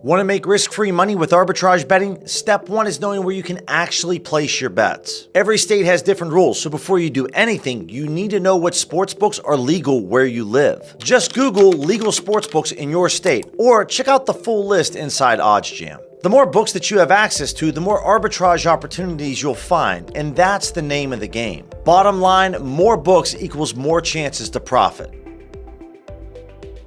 Want to make risk-free money with arbitrage betting? Step 1 is knowing where you can actually place your bets. Every state has different rules, so before you do anything, you need to know what sportsbooks are legal where you live. Just Google legal sportsbooks in your state, or check out the full list inside OddsJam. The more books that you have access to, the more arbitrage opportunities you'll find, and that's the name of the game. Bottom line, more books equals more chances to profit.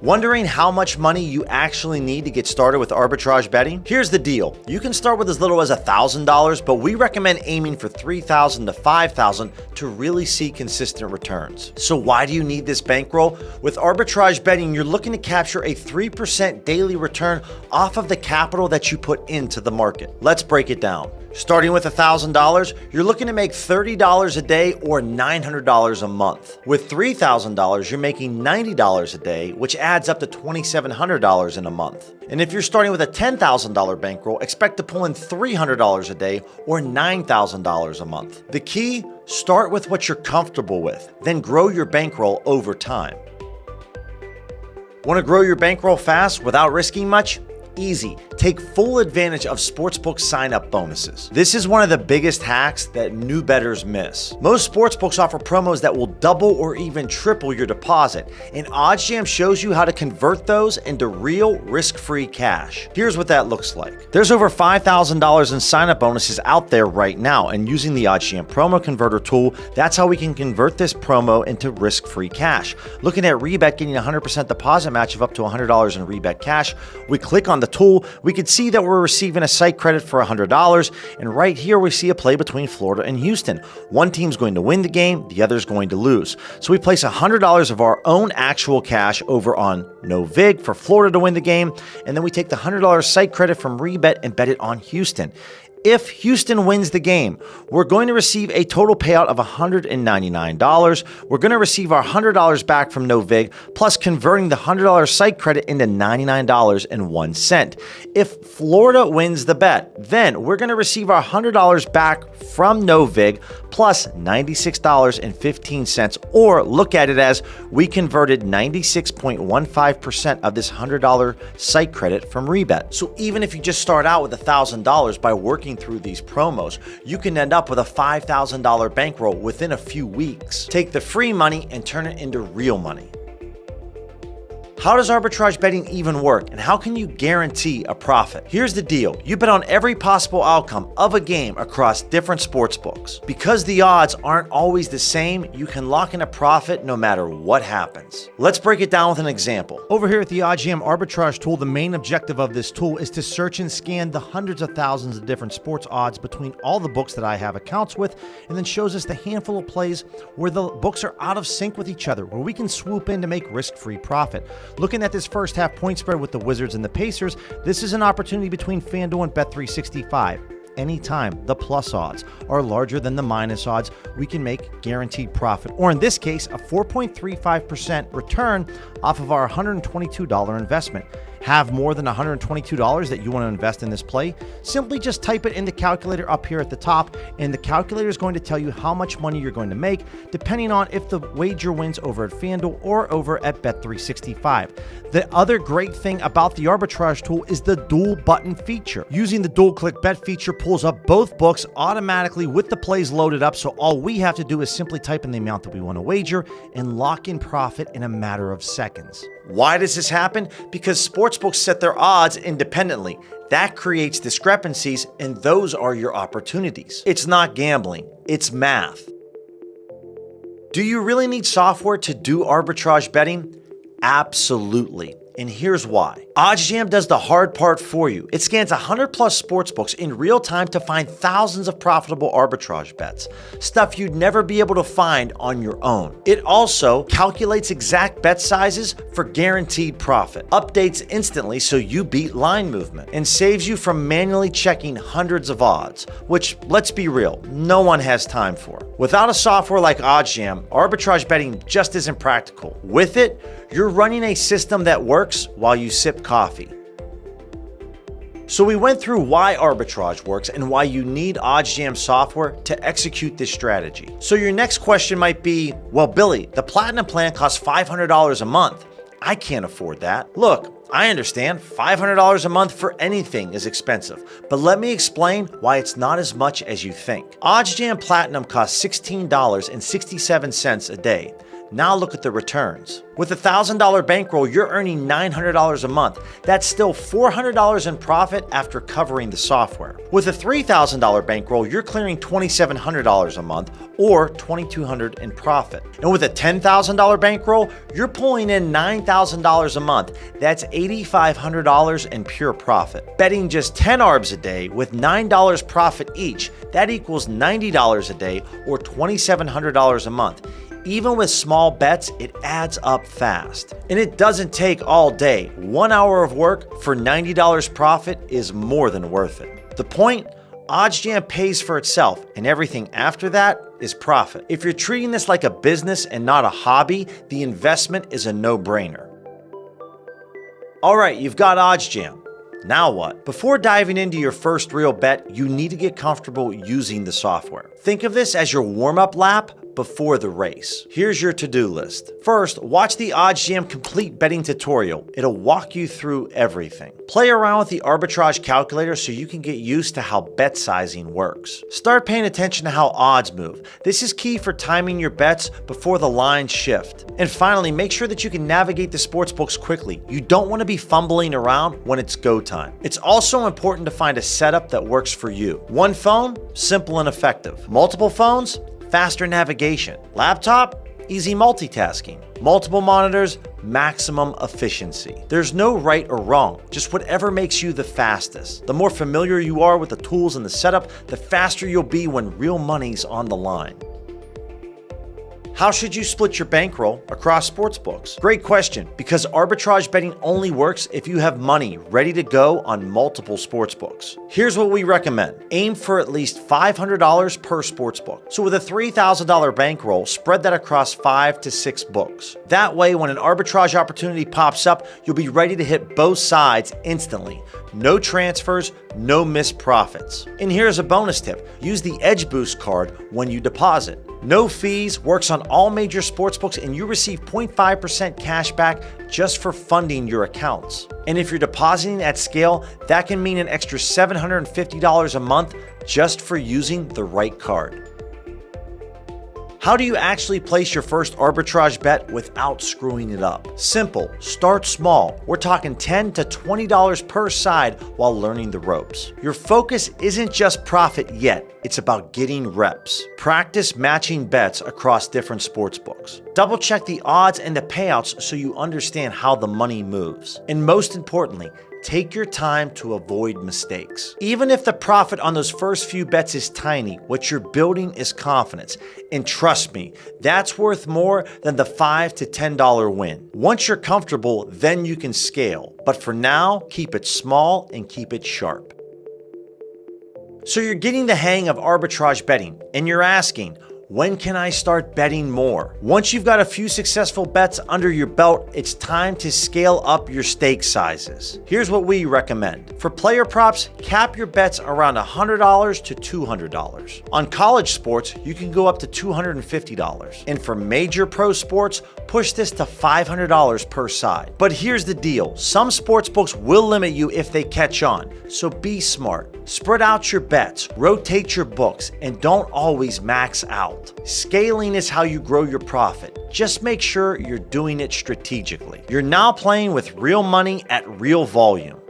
Wondering how much money you actually need to get started with arbitrage betting? Here's the deal. You can start with as little as $1,000, but we recommend aiming for $3,000 to $5,000 to really see consistent returns. So why do you need this bankroll? With arbitrage betting, you're looking to capture a 3% daily return off of the capital that you put into the market. Let's break it down. Starting with $1,000, you're looking to make $30 a day or $900 a month. With $3,000, you're making $90 a day, which adds up to $2,700 in a month. And if you're starting with a $10,000 bankroll, expect to pull in $300 a day or $9,000 a month. The key, start with what you're comfortable with, then grow your bankroll over time. Want to grow your bankroll fast without risking much? Easy. Take full advantage of sportsbook sign-up bonuses. This is one of the biggest hacks that new bettors miss. Most sportsbooks offer promos that will double or even triple your deposit, and OddsJam shows you how to convert those into real risk-free cash. Here's what that looks like. There's over $5,000 in sign-up bonuses out there right now, and using the OddsJam promo converter tool, that's how we can convert this promo into risk-free cash. Looking at rebet getting a 100% deposit match of up to $100 in rebet cash, we click on the tool, we could see that we're receiving a site credit for $100, and right here we see a play between Florida and Houston. One team's going to win the game, the other's going to lose. So we place $100 of our own actual cash over on no vig for Florida to win the game, and then we take the $100 site credit from rebet and bet it on Houston. If Houston wins the game, we're going to receive a total payout of $199. We're going to receive our $100 back from no vig, plus converting the $100 site credit into $99.01. If Florida wins the bet, then we're going to receive our $100 back from no vig, plus $96.15, or look at it as we converted 96.15% of this $100 site credit from rebet. So even if you just start out with $1,000 by working through these promos, you can end up with a $5,000 bankroll within a few weeks. Take the free money and turn it into real money. How does arbitrage betting even work, and how can you guarantee a profit? Here's the deal. You bet on every possible outcome of a game across different sports books. Because the odds aren't always the same, you can lock in a profit no matter what happens. Let's break it down with an example. Over here at the OddsJam arbitrage tool, the main objective of this tool is to search and scan the hundreds of thousands of different sports odds between all the books that I have accounts with, and then shows us the handful of plays where the books are out of sync with each other, where we can swoop in to make risk-free profit. Looking at this first half point spread with the Wizards and the Pacers, this is an opportunity between FanDuel and Bet365. Anytime the plus odds are larger than the minus odds, we can make guaranteed profit, or in this case, a 4.35% return off of our $122 investment. Have more than $122 that you want to invest in this play? Simply just type it in the calculator up here at the top, and the calculator is going to tell you how much money you're going to make, depending on if the wager wins over at FanDuel or over at Bet365. The other great thing about the arbitrage tool is the dual button feature. Using the dual click bet feature pulls up both books automatically with the plays loaded up, so all we have to do is simply type in the amount that we want to wager and lock in profit in a matter of seconds. Why does this happen? Because sportsbooks set their odds independently. That creates discrepancies, and those are your opportunities. It's not gambling, it's math. Do you really need software to do arbitrage betting? Absolutely. And here's why. OddsJam does the hard part for you. It scans 100 plus sportsbooks in real time to find thousands of profitable arbitrage bets, stuff you'd never be able to find on your own. It also calculates exact bet sizes for guaranteed profit, updates instantly so you beat line movement, and saves you from manually checking hundreds of odds, which, let's be real, no one has time for. Without a software like OddsJam, arbitrage betting just isn't practical. With it, you're running a system that works while you sip coffee. So we went through why arbitrage works and why you need OddsJam software to execute this strategy. So your next question might be, well, Billy, the Platinum plan costs $500 a month. I can't afford that. Look, I understand $500 a month for anything is expensive, but let me explain why it's not as much as you think. OddsJam Platinum costs $16.67 a day. Now look at the returns. With a $1,000 bankroll, you're earning $900 a month. That's still $400 in profit after covering the software. With a $3,000 bankroll, you're clearing $2,700 a month or $2,200 in profit. And with a $10,000 bankroll, you're pulling in $9,000 a month. That's $8,500 in pure profit. Betting just 10 ARBs a day with $9 profit each, that equals $90 a day or $2,700 a month. Even with small bets, it adds up fast. And it doesn't take all day. 1 hour of work for $90 profit is more than worth it. The point? OddsJam pays for itself, and everything after that is profit. If you're treating this like a business and not a hobby, the investment is a no-brainer. All right, you've got OddsJam. Now what? Before diving into your first real bet, you need to get comfortable using the software. Think of this as your warm-up lap before the race. Here's your to-do list. First, watch the OddsJam complete betting tutorial. It'll walk you through everything. Play around with the arbitrage calculator so you can get used to how bet sizing works. Start paying attention to how odds move. This is key for timing your bets before the lines shift. And finally, make sure that you can navigate the sportsbooks quickly. You don't want to be fumbling around when it's go time. It's also important to find a setup that works for you. One phone, simple and effective. Multiple phones, faster navigation. Laptop, easy multitasking. Multiple monitors, maximum efficiency. There's no right or wrong, just whatever makes you the fastest. The more familiar you are with the tools and the setup, the faster you'll be when real money's on the line. How should you split your bankroll across sportsbooks? Great question, because arbitrage betting only works if you have money ready to go on multiple sportsbooks. Here's what we recommend. Aim for at least $500 per sportsbook. So with a $3,000 bankroll, spread that across 5 to 6 books. That way, when an arbitrage opportunity pops up, you'll be ready to hit both sides instantly. No transfers, no missed profits. And here's a bonus tip. Use the Edge Boost card when you deposit. No fees, works on all major sportsbooks, and you receive 0.5% cash back just for funding your accounts. And if you're depositing at scale, that can mean an extra $750 a month just for using the right card. How do you actually place your first arbitrage bet without screwing it up? Simple. Start small. We're talking $10 to $20 per side while learning the ropes. Your focus isn't just profit yet. It's about getting reps. Practice matching bets across different sportsbooks. Double check the odds and the payouts so you understand how the money moves. And most importantly, take your time to avoid mistakes. Even if the profit on those first few bets is tiny, what you're building is confidence. And trust me, that's worth more than the $5 to $10 win. Once you're comfortable, then you can scale. But for now, keep it small and keep it sharp. So you're getting the hang of arbitrage betting, and you're asking, when can I start betting more? Once you've got a few successful bets under your belt, it's time to scale up your stake sizes. Here's what we recommend. For player props, cap your bets around $100 to $200. On college sports, you can go up to $250. And for major pro sports, push this to $500 per side. But here's the deal. Some sportsbooks will limit you if they catch on, so be smart. Spread out your bets, rotate your books, and don't always max out. Scaling is how you grow your profit. Just make sure you're doing it strategically. You're now playing with real money at real volume.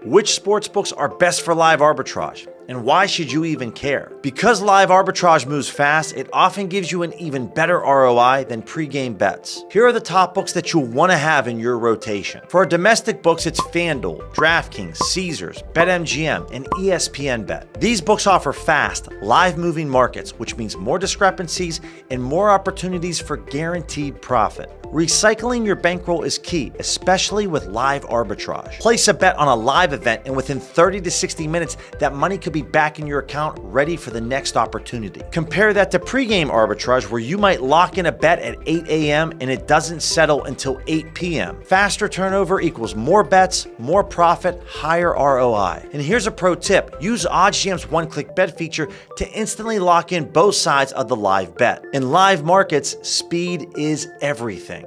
Which sportsbooks are best for live arbitrage? And why should you even care? Because live arbitrage moves fast, it often gives you an even better ROI than pre-game bets. Here are the top books that you'll want to have in your rotation. For our domestic books, it's FanDuel, DraftKings, Caesars, BetMGM, and ESPN Bet. These books offer fast, live-moving markets, which means more discrepancies and more opportunities for guaranteed profit. Recycling your bankroll is key, especially with live arbitrage. Place a bet on a live event, and within 30 to 60 minutes, that money could be back in your account ready for the next opportunity. Compare that to pregame arbitrage, where you might lock in a bet at 8 a.m. and it doesn't settle until 8 p.m. Faster turnover equals more bets, more profit, higher ROI. And here's a pro tip. Use OddsJam's one-click bet feature to instantly lock in both sides of the live bet. In live markets, speed is everything.